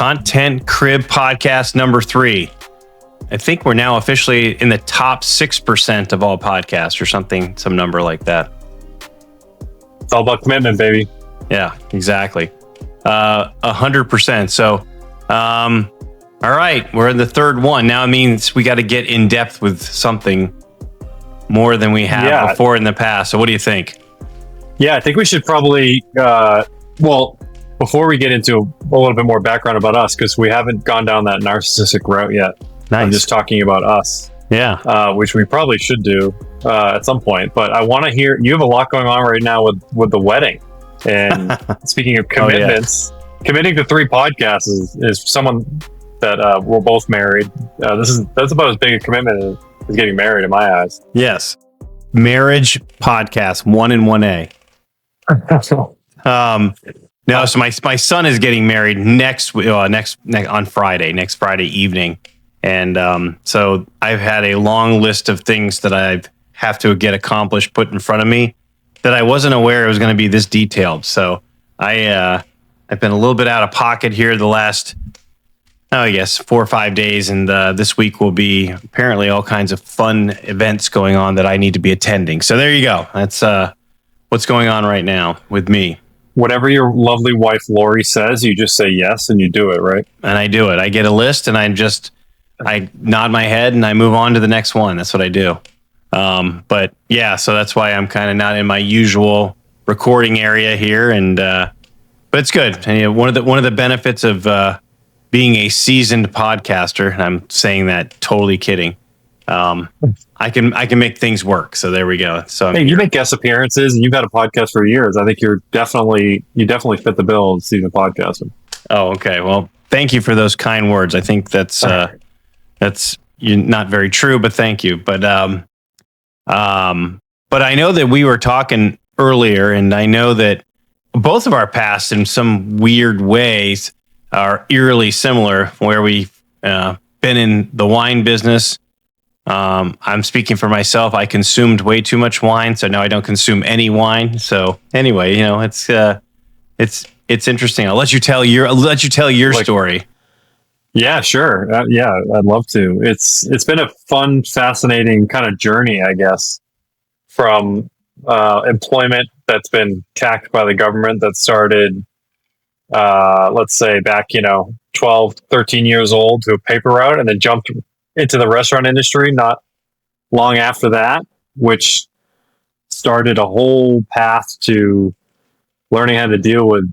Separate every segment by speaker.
Speaker 1: Content Crib podcast number 3. I think we're now officially in the top 6% of all podcasts or something, some number like that.
Speaker 2: It's all about commitment, baby.
Speaker 1: Yeah, exactly. 100%. So, all right, we're in the third one. Now it means we got to get in depth with something more than we have before in the past. So what do you think?
Speaker 2: Yeah, I think we should probably, before we get into a little bit more background about us, because we haven't gone down that narcissistic route yet.
Speaker 1: Nice.
Speaker 2: I'm just talking about us.
Speaker 1: Yeah.
Speaker 2: Which we probably should do at some point. But I want to hear, you have a lot going on right now with the wedding. And speaking of commitments, committing to 3 podcasts is someone that we're both married. That's about as big a commitment as getting married in my eyes.
Speaker 1: Yes. Marriage podcast 1 and 1A. No, so my son is getting married next on Friday, next Friday evening. And so I've had a long list of things that I have to get accomplished, put in front of me, that I wasn't aware it was going to be this detailed. So I've been a little bit out of pocket here the last, 4 or 5 days. And this week will be apparently all kinds of fun events going on that I need to be attending. So there you go. That's what's going on right now with me.
Speaker 2: Whatever your lovely wife, Lori, says, you just say yes and you do it, right?
Speaker 1: And I do it. I get a list and I nod my head and I move on to the next one. That's what I do. But yeah, so that's why I'm kind of not in my usual recording area here. And but it's good. And one of the benefits of being a seasoned podcaster, and I'm saying that totally kidding. I can make things work. So there we go. So
Speaker 2: you make guest appearances and you've had a podcast for years. I think you definitely fit the bill of seasoned podcasting.
Speaker 1: Oh, okay. Well, thank you for those kind words. I think that's not very true, but thank you. But I know that we were talking earlier, and I know that both of our pasts in some weird ways are eerily similar, where we've been in the wine business. I'm speaking for myself. I consumed way too much wine, so now I don't consume any wine. So anyway, it's interesting. I'll let you tell your story.
Speaker 2: Yeah, sure. I'd love to. It's been a fun, fascinating kind of journey, I guess, from employment that's been taxed by the government that started, let's say back, 12, 13 years old, to a paper route, and then jumped into the restaurant industry not long after that, which started a whole path to learning how to deal with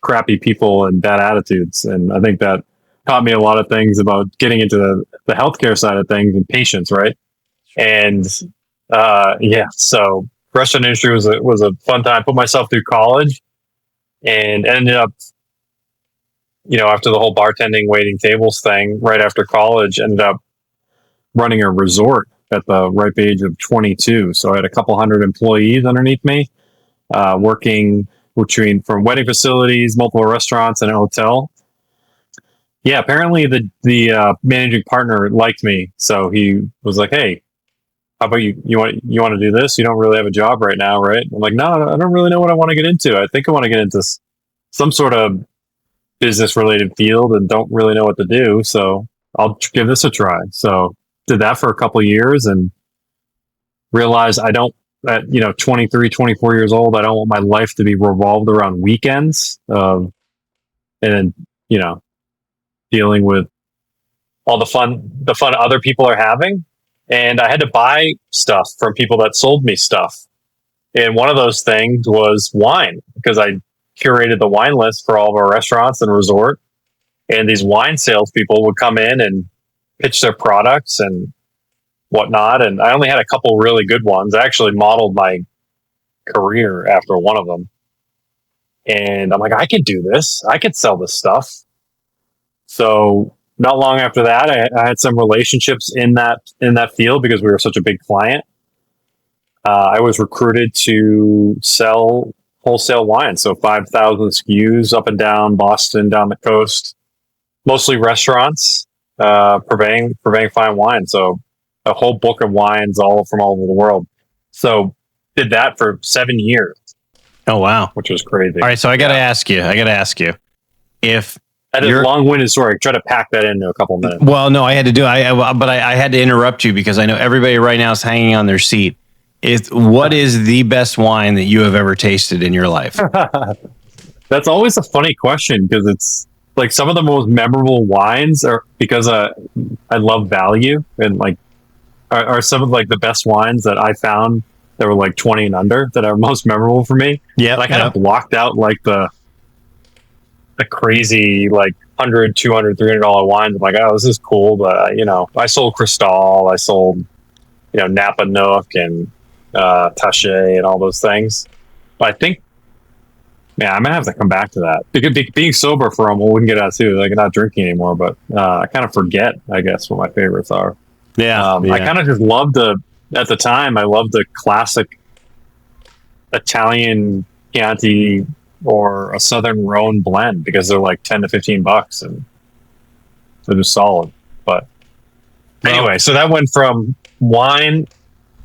Speaker 2: crappy people and bad attitudes. And I think that taught me a lot of things about getting into the healthcare side of things and patients, right? And so restaurant industry was a fun time. I put myself through college and ended up, after the whole bartending, waiting tables thing, right after college, ended up running a resort at the ripe age of 22. So I had a couple hundred employees underneath me, working from wedding facilities, multiple restaurants, and a hotel. Yeah, apparently the managing partner liked me, so he was like, "Hey, how about you want to do this? You don't really have a job right now, right?" I'm like, "No, I don't really know what I want to get into. I think I want to get into some sort of business related field and don't really know what to do. So I'll give this a try." So did that for a couple of years and realized at 23, 24 years old, I don't want my life to be revolved around weekends. And dealing with all the fun other people are having. And I had to buy stuff from people that sold me stuff. And one of those things was wine, because I curated the wine list for all of our restaurants and resort. And these wine salespeople would come in and pitch their products and whatnot. And I only had a couple really good ones. I actually modeled my career after one of them. And I'm like, I could do this. I could sell this stuff. So not long after that, I had some relationships in that field because we were such a big client. I was recruited to sell wholesale wine, so 5,000 SKUs up and down Boston, down the coast, mostly restaurants, purveying fine wine. So a whole book of wines all from all over the world. So did that for 7 years.
Speaker 1: Oh, wow.
Speaker 2: Which was crazy.
Speaker 1: All right. So I got to ask you, if
Speaker 2: That is a long-winded story. Try to pack that into a couple minutes.
Speaker 1: Well, no, I had to do. But I had to interrupt you because I know everybody right now is hanging on their seat. What is the best wine that you have ever tasted in your life?
Speaker 2: That's always a funny question because it's like some of the most memorable wines are because I love value and like are some of like the best wines that I found that were like 20 and under that are most memorable for me.
Speaker 1: Yeah,
Speaker 2: I kind of blocked out like the crazy like $100, $200, $300 wines. I'm like, oh, this is cool, but I sold Cristal, I sold Napa Nook and Taché and all those things. But I think, yeah, I'm gonna have to come back to that because being sober for them, we wouldn't get out too. Like not drinking anymore, but I kind of forget, I guess, what my favorites are.
Speaker 1: Yeah.
Speaker 2: I kind of just loved at the time. I loved the classic Italian Chianti or a Southern Rhone blend because they're like $10 to $15 and they're just solid. But anyway, so that went from wine,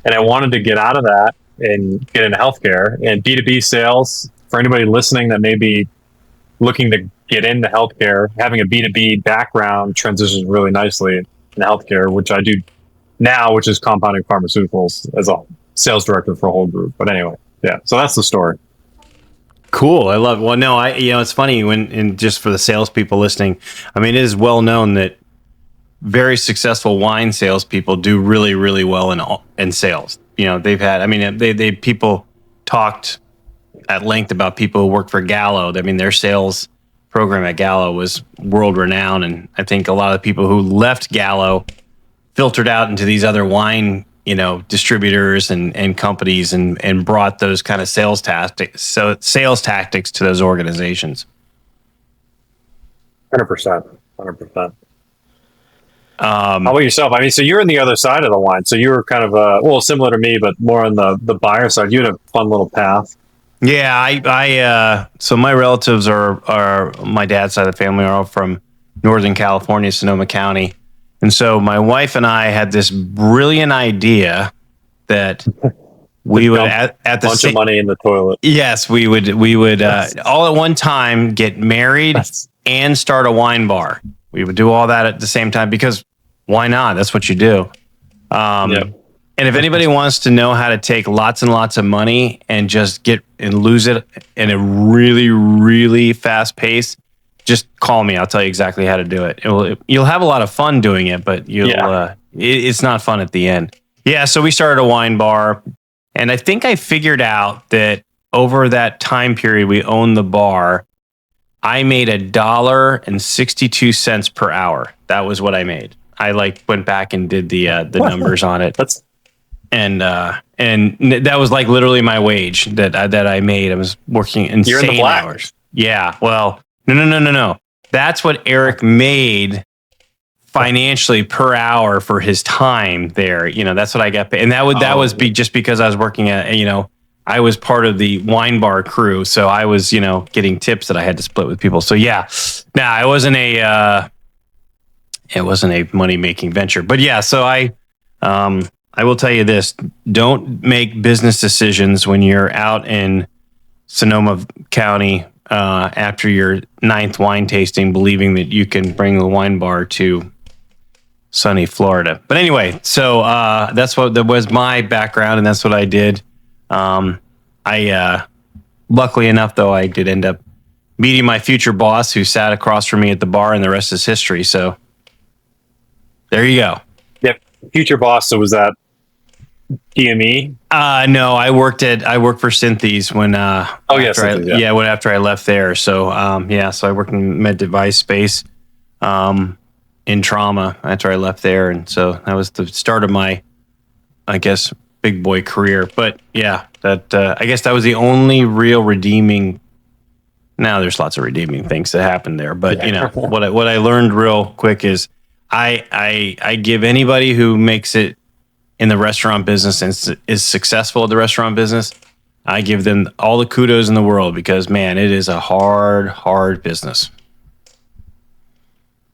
Speaker 2: and I wanted to get out of that and get into healthcare and B2B sales. For anybody listening that may be looking to get into healthcare, having a B2B background transitions really nicely in healthcare, which I do now, which is compounding pharmaceuticals as a sales director for a whole group. But anyway, yeah, so that's the story.
Speaker 1: Cool. I love it. Well, no, it's funny and just for the salespeople listening, I mean, it is well known that very successful wine salespeople do really, really well in sales. They've had, I mean, they people talked at length about people who work for Gallo. I mean, their sales program at Gallo was world renowned. And I think a lot of the people who left Gallo filtered out into these other wine, distributors and companies and brought those kind of sales tactics to those organizations.
Speaker 2: 100%. How about yourself? I mean, so you're on the other side of the wine. So you were kind of similar to me, but more on the buyer side. You had a fun little path.
Speaker 1: Yeah, I so my relatives are my dad's side of the family are all from Northern California, Sonoma County. And so my wife and I had this brilliant idea that we would at the
Speaker 2: bunch of money in the toilet.
Speaker 1: Yes, we would all at one time get married and start a wine bar. We would do all that at the same time because why not? That's what you do. And if anybody wants to know how to take lots and lots of money and just get and lose it in a really, really fast pace, just call me. I'll tell you exactly how to do it. You'll have a lot of fun doing it, but it's not fun at the end. Yeah, so we started a wine bar, and I think I figured out that over that time period we owned the bar, I made $1.62 per hour. That was what I made. I went back and did the numbers on it. And that was like literally my wage that I made. I was working insane hours. Yeah. Well, no. That's what Eric made financially per hour for his time there. That's what I got paid. And that was just because I was working at, I was part of the wine bar crew. So I was, getting tips that I had to split with people. So yeah, it wasn't a money making venture, but yeah. So I will tell you this: don't make business decisions when you're out in Sonoma County after your 9th wine tasting, believing that you can bring the wine bar to sunny Florida. But anyway, so that was my background, and that's what I did. I luckily enough, though, I did end up meeting my future boss, who sat across from me at the bar, and the rest is history. So there you go.
Speaker 2: Yep, future boss. So was that DME?
Speaker 1: No, I worked for Synthes when after I left there. So so I worked in med device space in trauma after I left there, and so that was the start of my, I guess, big boy career. But yeah, that I guess that was the only real redeeming. Now there's lots of redeeming things that happened there, but what I learned real quick is I give anybody who makes it in the restaurant business and is successful at the restaurant business, I give them all the kudos in the world because, man, it is a hard business.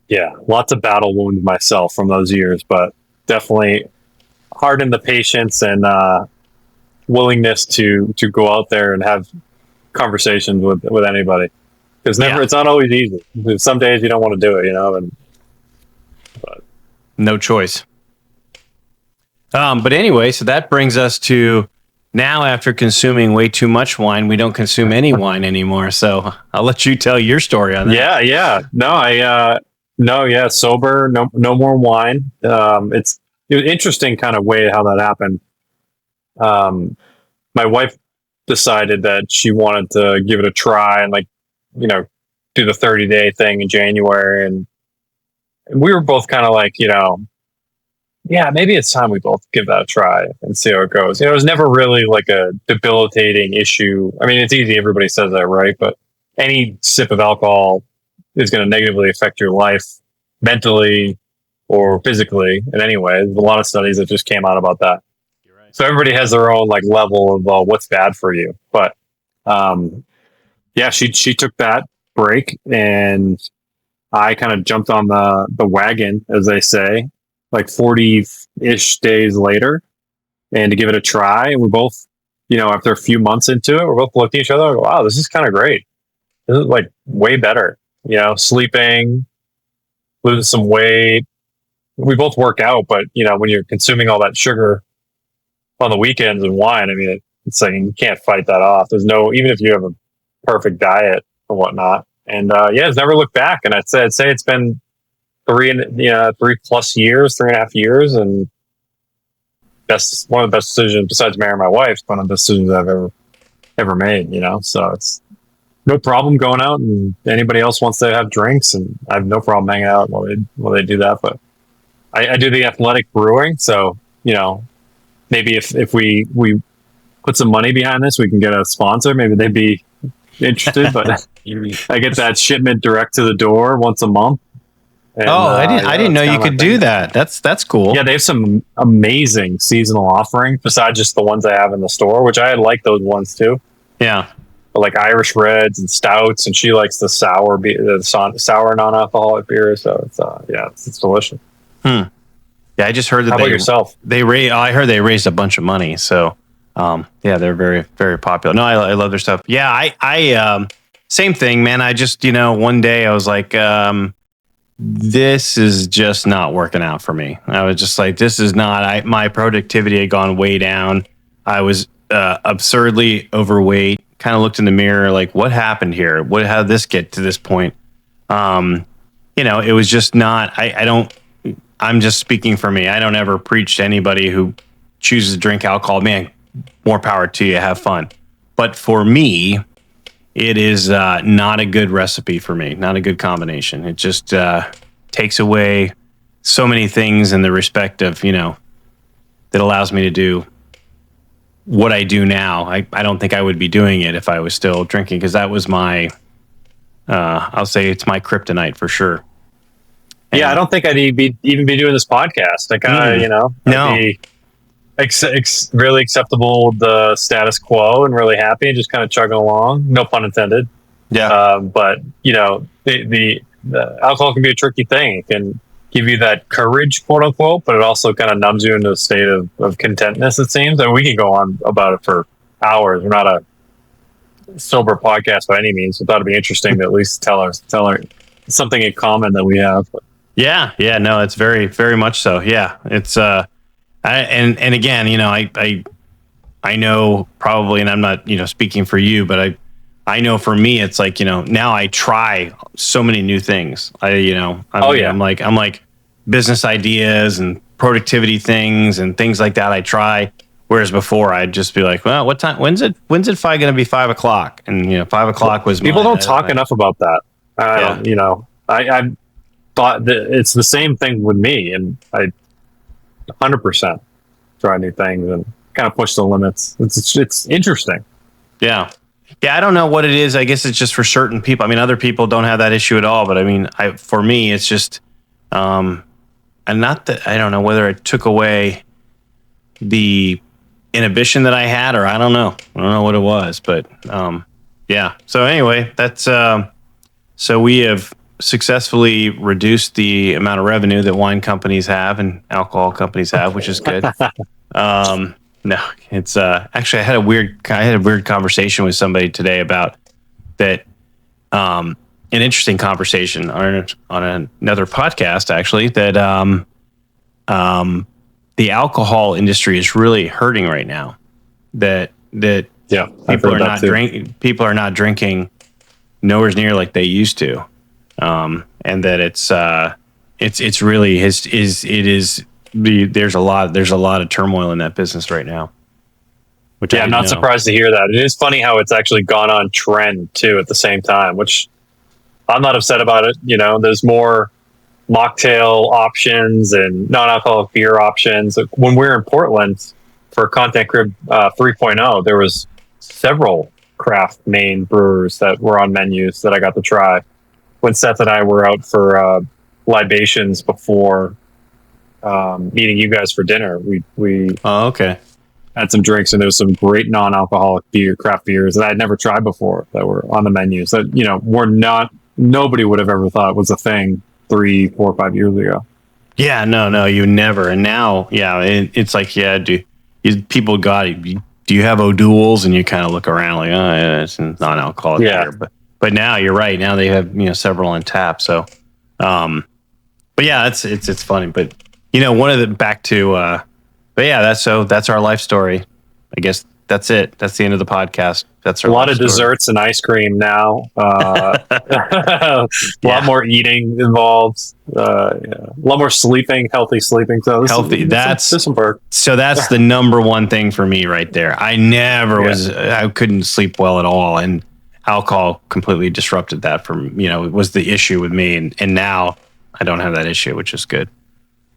Speaker 2: Yeah, lots of battle wounds myself from those years, but definitely hardened the patience and willingness to go out there and have conversations with anybody. Because it's not always easy. Some days you don't want to do it, but
Speaker 1: no choice. But anyway, so that brings us to now, after consuming way too much wine, we don't consume any wine anymore. So I'll let you tell your story on that.
Speaker 2: Yeah. No, sober, no more wine. It was interesting kind of way how that happened. My wife decided that she wanted to give it a try and do the 30-day thing in January. And we were both kind of like, yeah, maybe it's time we both give that a try and see how it goes. It was never really like a debilitating issue. I mean, it's easy. Everybody says that, right? But any sip of alcohol is going to negatively affect your life mentally or physically in any way. There's a lot of studies that just came out about that. You're right. So everybody has their own level of what's bad for you. But she took that break and I kind of jumped on the wagon, as they say, 40-ish days later, and to give it a try. And we both, after a few months into it, we're both looking at each other like, wow, this is kind of great. This is way better. Sleeping, losing some weight. We both work out, but when you're consuming all that sugar on the weekends and wine, I mean, it's like you can't fight that off. There's even if you have a perfect diet or whatnot. And it's never looked back. And I'd say it's been 3+ years, 3.5 years, and one of the best decisions besides marrying my wife. One of the best decisions I've ever made. So it's no problem going out, and anybody else wants to have drinks, and I have no problem hanging out while they do that. But I do the athletic brewing, so maybe if we put some money behind this, we can get a sponsor. Maybe they'd be interested. But I get that shipment direct to the door once a month. And,
Speaker 1: I didn't know you could do that. That's cool.
Speaker 2: Yeah, they have some amazing seasonal offerings besides just the ones I have in the store, which I like those ones too.
Speaker 1: Yeah,
Speaker 2: but Irish reds and stouts, and she likes the sour sour non-alcoholic beer. So it's delicious.
Speaker 1: Yeah, I just heard that.
Speaker 2: How about yourself?
Speaker 1: I heard they raised a bunch of money. So they're very, very popular. No, I love their stuff. Yeah, I same thing, man. I just one day I was like. This is just not working out for me. I was just like, this is not, my productivity had gone way down. I was absurdly overweight, kind of looked in the mirror, like, what happened here? How did this get to this point? It was just not, I'm just speaking for me. I don't ever preach to anybody who chooses to drink alcohol, man, more power to you, have fun. But for me, it is not a good recipe for me, not a good combination. It just takes away so many things in the respect of, that allows me to do what I do now. I don't think I would be doing it if I was still drinking, because that was my, I'll say it's my kryptonite for sure. And
Speaker 2: I don't think I'd even be doing this podcast. I kind of,
Speaker 1: no.
Speaker 2: Be really acceptable with the status quo and really happy and just kind of chugging along. No pun intended.
Speaker 1: Yeah.
Speaker 2: But the alcohol can be a tricky thing. It can give you that courage, quote unquote, but it also kind of numbs you into a state of contentness, it seems. And we can go on about it for hours. We're not a sober podcast by any means. So I thought it'd be interesting to at least tell her something in common that we have.
Speaker 1: Yeah. No, it's very, very much so. Yeah. It's, and again, I know probably, and I'm not, speaking for you, but I know for me, it's like, now I try so many new things. I'm like business ideas and productivity things and things like that. I try. Whereas before I'd just be like, well, what time, when's it going to be 5 o'clock? And, 5 o'clock was
Speaker 2: people don't talk enough about that. I thought that it's the same thing with me, and I 100% try new things and kind of push the limits. It's interesting.
Speaker 1: Yeah. I don't know what it is. I guess it's just for certain people. I mean, other people don't have that issue at all, but I mean, for me, it's just, and not that, I don't know whether it took away the inhibition that I had, or I don't know what it was, but, yeah. So anyway, that's, so we have successfully reduced the amount of revenue that wine companies have and alcohol companies have, which is good. No, it's actually I had a weird conversation with somebody today about that. an interesting conversation on another podcast, actually, that the alcohol industry is really hurting right now. That
Speaker 2: Yeah,
Speaker 1: people are not drinking nowhere near like they used to, and that it's really there's a lot of turmoil in that business right now. Which
Speaker 2: I'm not surprised to hear that. It is funny how it's actually gone on trend too at the same time, which I'm not upset about it. You know, there's more mocktail options and non-alcoholic beer options. When we were in Portland for Content Crib 3.0, there was several craft Maine brewers that were on menus that I got to try. When Seth and I were out for libations before meeting you guys for dinner, we
Speaker 1: okay.
Speaker 2: had some drinks, and there was some great non-alcoholic craft beers that I'd never tried before that were on the menus that, you know, nobody would have ever thought was a thing 3, 4, 5 years ago.
Speaker 1: Yeah, no, you never. And now, it's like, people got it. Do you have O'Doul's? And you kind of look around like, oh, yeah, it's non-alcoholic beer. But now you're right. Now they have, several on tap. So, but yeah, it's funny. But one of the back to, but yeah, that's our life story. I guess that's it. That's the end of the podcast. That's our
Speaker 2: a lot of desserts and ice cream now. A lot more eating involved. A lot more sleeping, healthy sleeping. So that's
Speaker 1: the number one thing for me right there. I never I couldn't sleep well at all, and alcohol completely disrupted that. It was the issue with me, and now I don't have that issue, which is good.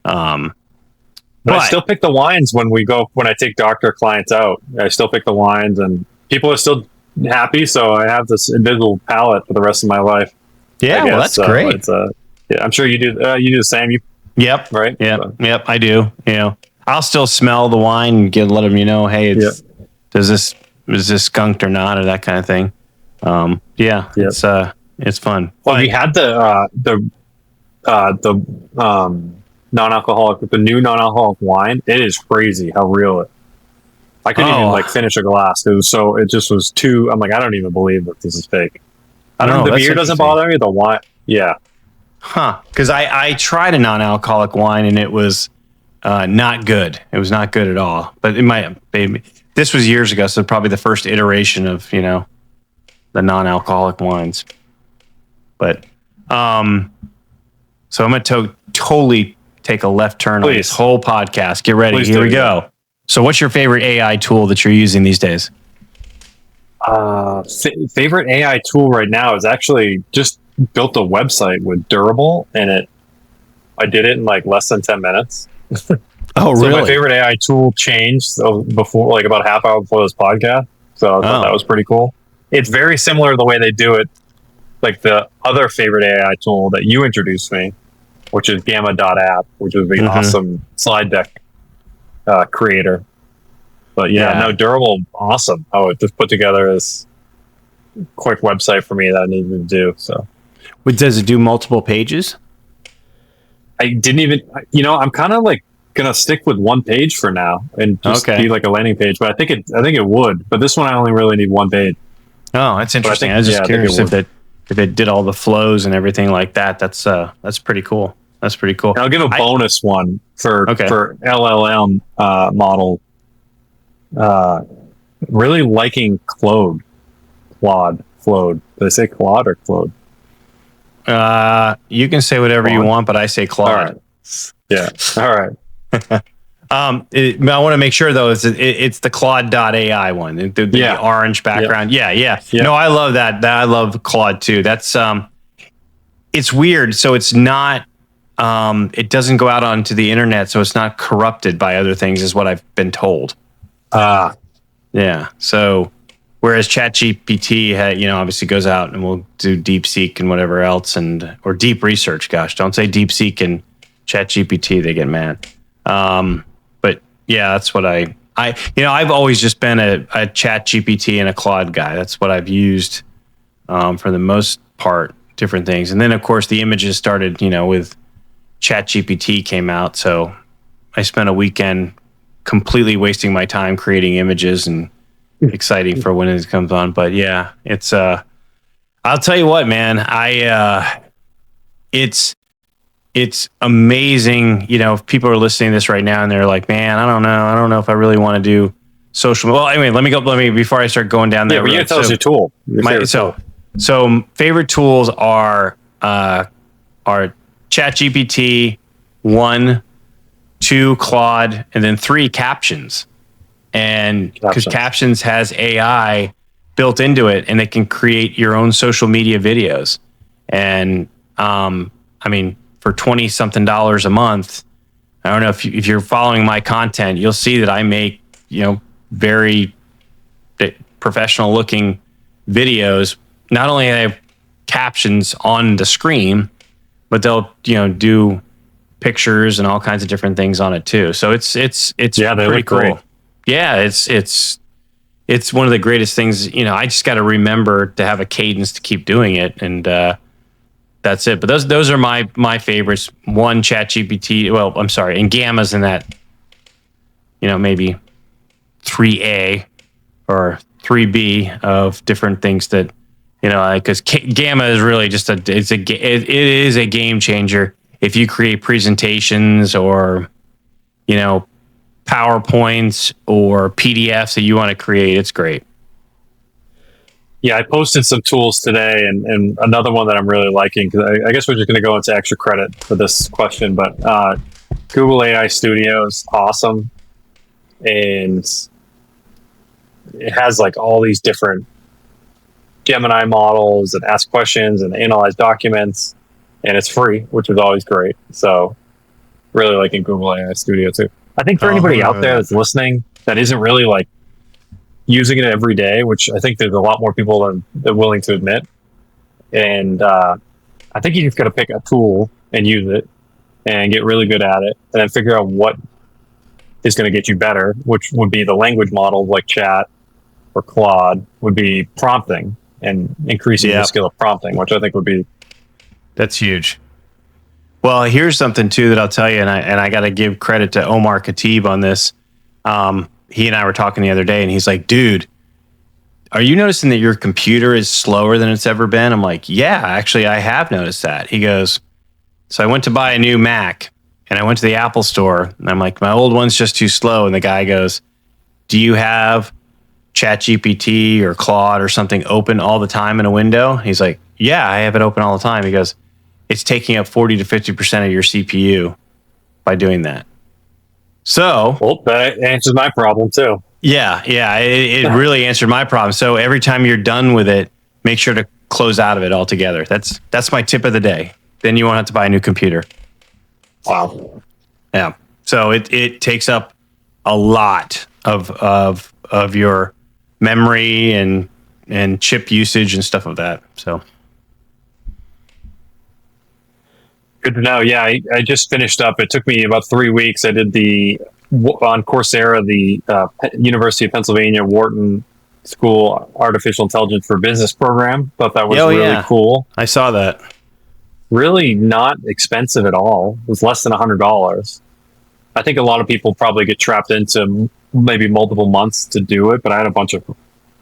Speaker 2: But I still pick the wines when I take doctor clients out. I still pick the wines, and people are still happy. So I have this invisible palate for the rest of my life.
Speaker 1: Yeah, well, that's great.
Speaker 2: I'm sure you do. You do the same.
Speaker 1: Yep.
Speaker 2: Right.
Speaker 1: Yep. I do. I'll still smell the wine and let them, hey, is this skunked or not, or that kind of thing. It's fun.
Speaker 2: Well, we had the non-alcoholic with the new non-alcoholic wine. It is crazy how real it. I couldn't even finish a glass. It just was too. I'm like, I don't even believe that this is fake. I don't know. The beer doesn't bother me. The wine, yeah.
Speaker 1: Huh? Because I tried a non-alcoholic wine and it was not good. It was not good at all. But this was years ago, so probably the first iteration of the non-alcoholic wines. But so I'm gonna totally take a left turn on this whole podcast. Get ready. Here we go. So what's your favorite AI tool that you're using these days?
Speaker 2: Favorite AI tool right now is actually just built a website with Durable, and I did it in like less than 10 minutes.
Speaker 1: Oh, really?
Speaker 2: So my favorite AI tool changed before, like about half hour before this podcast. So I thought that was pretty cool. It's very similar to the way they do it, like the other favorite AI tool that you introduced me, which is Gamma.app, which is an awesome slide deck creator. But Durable, awesome. Oh, it just put together this quick website for me that I needed to do. So,
Speaker 1: does it do multiple pages?
Speaker 2: I didn't even, I'm kind of like gonna stick with one page for now and just be like a landing page. But I think it would. But this one I only really need one page.
Speaker 1: Oh, that's interesting. I was just curious if it did all the flows and everything like that. That's pretty cool. That's pretty cool.
Speaker 2: And I'll give a bonus one for LLM model. Really liking Claude. Did I say Claude or Claude?
Speaker 1: You can say whatever you want, but I say Claude.
Speaker 2: All right. Yeah. All right.
Speaker 1: I want to make sure though it's the Claude.ai one, the orange background. Yeah. No, I love that. I love Claude too. That's it's weird. So it's not. It doesn't go out onto the internet, so it's not corrupted by other things, is what I've been told. Yeah. So whereas ChatGPT obviously goes out and will do DeepSeek and whatever else, or deep research. Gosh, don't say DeepSeek and ChatGPT; they get mad. But yeah, that's what I've always just been a ChatGPT and a Claude guy. That's what I've used for the most part, different things. And then of course the images started, with ChatGPT came out. So I spent a weekend completely wasting my time creating images, and exciting for when it comes on. But yeah, it's I I'll tell you what, man. It's amazing. You know, if people are listening to this right now and they're like, man, I don't know if I really want to do social. Well, anyway, let me before I start going down there.
Speaker 2: Yeah, but you tell us your tool.
Speaker 1: So favorite tools are ChatGPT, 1, 2 Claude, and then 3 Captions. And because Captions has AI built into it, and it can create your own social media videos. And I mean, for $20-something a month, I don't know if you're following my content, you'll see that I make, you know, very professional looking videos. Not only I have captions on the screen, but they'll, you know, do pictures and all kinds of different things on it too. So it's
Speaker 2: yeah, they
Speaker 1: pretty
Speaker 2: look
Speaker 1: cool.
Speaker 2: Great.
Speaker 1: Yeah, it's one of the greatest things. You know, I just got to remember to have a cadence to keep doing it, and that's it. But those are my favorites. 1, ChatGPT. Well, I'm sorry, and Gamma's in that. You know, maybe 3A or 3B of different things that, you know, because Gamma is really just it is a game changer. If you create presentations or, you know, PowerPoints or PDFs that you want to create, it's great.
Speaker 2: Yeah, I posted some tools today, and another one that I'm really liking, because I guess we're just going to go into extra credit for this question, but Google AI Studio is awesome. And it has like all these different Gemini models and ask questions and analyze documents, and it's free, which is always great. So really liking Google AI Studio too. I think for anybody out there that's listening that isn't really like using it every day, which I think there's a lot more people than they're willing to admit. And I think you just got to pick a tool and use it and get really good at it, and then figure out what is going to get you better, which would be the language models like Chat or Claude, would be prompting and increasing the skill of prompting, which I think would be.
Speaker 1: That's huge. Well, here's something too that I'll tell you, and I got to give credit to Omar Khatib on this. He and I were talking the other day, and he's like, dude, are you noticing that your computer is slower than it's ever been? I'm like, yeah, actually, I have noticed that. He goes, so I went to buy a new Mac, and I went to the Apple store, and I'm like, my old one's just too slow. And the guy goes, do you have ChatGPT or Claude or something open all the time in a window? He's like, yeah, I have it open all the time. He goes, it's taking up 40 to 50% of your CPU by doing that. So,
Speaker 2: well, that answers my problem too.
Speaker 1: Yeah, it really answered my problem. So every time you're done with it, make sure to close out of it altogether. That's my tip of the day. Then you won't have to buy a new computer.
Speaker 2: Wow.
Speaker 1: Yeah. So it takes up a lot of your memory and chip usage and stuff of that. So
Speaker 2: good to know. Yeah, I just finished up. It took me about 3 weeks. I did on Coursera, the University of Pennsylvania Wharton School Artificial Intelligence for Business program. Thought that was really cool.
Speaker 1: I saw that.
Speaker 2: Really not expensive at all. It was less than $100. I think a lot of people probably get trapped into maybe multiple months to do it, but I had a bunch of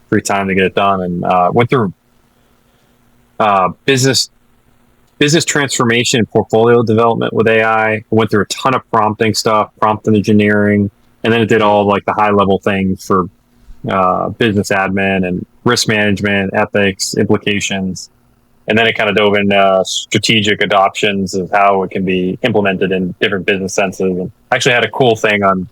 Speaker 2: free time to get it done, and went through business transformation and portfolio development with AI. I went through a ton of prompting stuff, prompt engineering, and then it did all like the high level things for business admin and risk management, ethics, implications. And then it kind of dove into strategic adoptions of how it can be implemented in different business senses. And actually had a cool thing on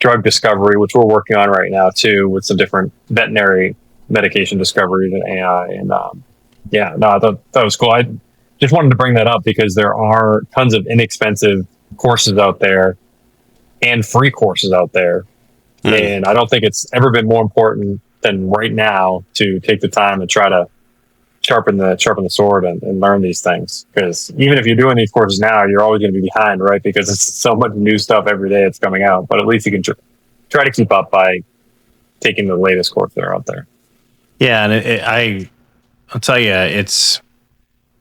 Speaker 2: drug discovery, which we're working on right now too, with some different veterinary medication discoveries and AI. And I thought that was cool. I just wanted to bring that up because there are tons of inexpensive courses out there and free courses out there. And I don't think it's ever been more important than right now to take the time and try to sharpen the sword and learn these things. Because even if you're doing these courses now, you're always going to be behind, right? Because it's so much new stuff every day that's coming out. But at least you can try to keep up by taking the latest courses that are out there.
Speaker 1: Yeah, and I'll tell you,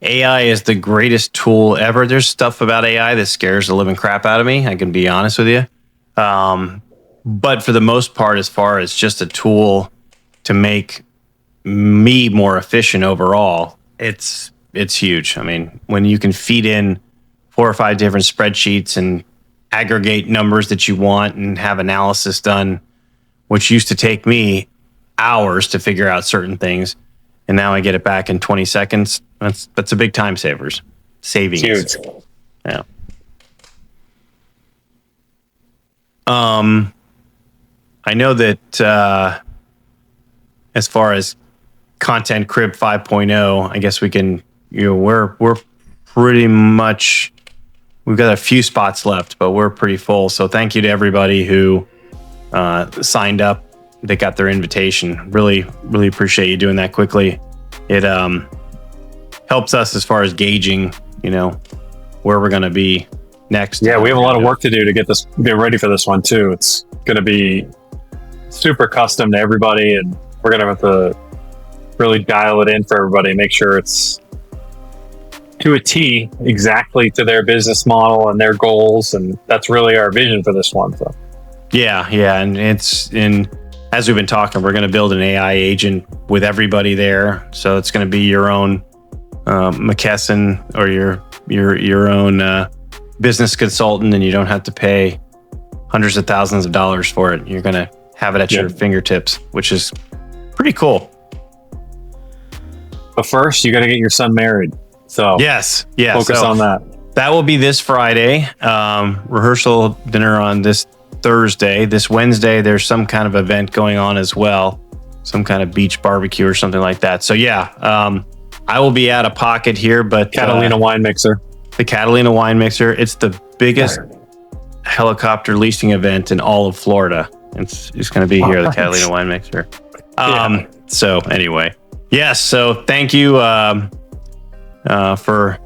Speaker 1: AI is the greatest tool ever. There's stuff about AI that scares the living crap out of me. I can be honest with you. But for the most part, as far as just a tool to make me more efficient overall, it's huge. I mean, when you can feed in 4 or 5 different spreadsheets and aggregate numbers that you want and have analysis done, which used to take me hours to figure out certain things, and now I get it back in 20 seconds. That's a big time savings.
Speaker 2: Huge.
Speaker 1: Yeah. I know that as far as Content Crib 5.0, I guess we can, we're pretty much, we've got a few spots left, but we're pretty full. So thank you to everybody who signed up, that got their invitation. Really, really appreciate you doing that quickly. It helps us as far as gauging, where we're going to be next.
Speaker 2: Yeah, we have a lot of work to do to get ready for this one too. It's going to be super custom to everybody, and we're going to have to really dial it in for everybody, make sure it's to a T, exactly to their business model and their goals, and that's really our vision for this one. So
Speaker 1: yeah, and as we've been talking, we're going to build an AI agent with everybody there. So it's going to be your own McKesson or your own business consultant, and you don't have to pay hundreds of thousands of dollars for it. You're going to have it at your fingertips, which is pretty cool.
Speaker 2: But first, you got to get your son married. So focus on that.
Speaker 1: That will be this Friday. Rehearsal dinner on this Thursday. This Wednesday, there's some kind of event going on as well, some kind of beach barbecue or something like that. So I will be out of pocket here, but
Speaker 2: Catalina Wine Mixer.
Speaker 1: The Catalina Wine Mixer. It's the biggest helicopter leasing event in all of Florida. It's going to be here, the Catalina Wine Mixer. So anyway, yes. So thank you for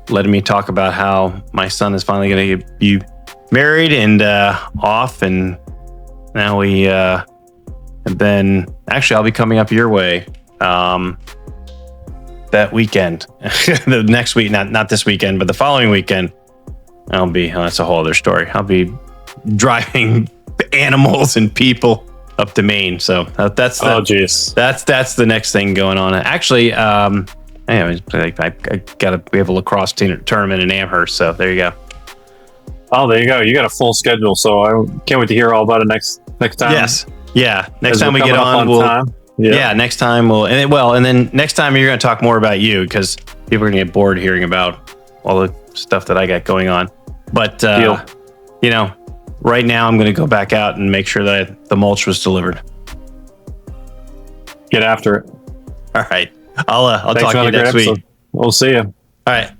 Speaker 1: letting me talk about how my son is finally going to be married and off, and now we have been. Actually, I'll be coming up your way that weekend, the next week, not this weekend, but the following weekend. That's a whole other story. I'll be driving animals and people up to Maine. So that's the next thing going on. Actually, anyway, we have a lacrosse tournament in Amherst. So there you go.
Speaker 2: Oh, there you go. You got a full schedule. So I can't wait to hear all about it next time.
Speaker 1: Yes. Yeah. Next time we get on, next time and then next time you're going to talk more about you, because people are going to get bored hearing about all the stuff that I got going on. But, right now I'm going to go back out and make sure that the mulch was delivered.
Speaker 2: Get after it.
Speaker 1: All right. I'll talk to you next week.
Speaker 2: We'll see you.
Speaker 1: All right.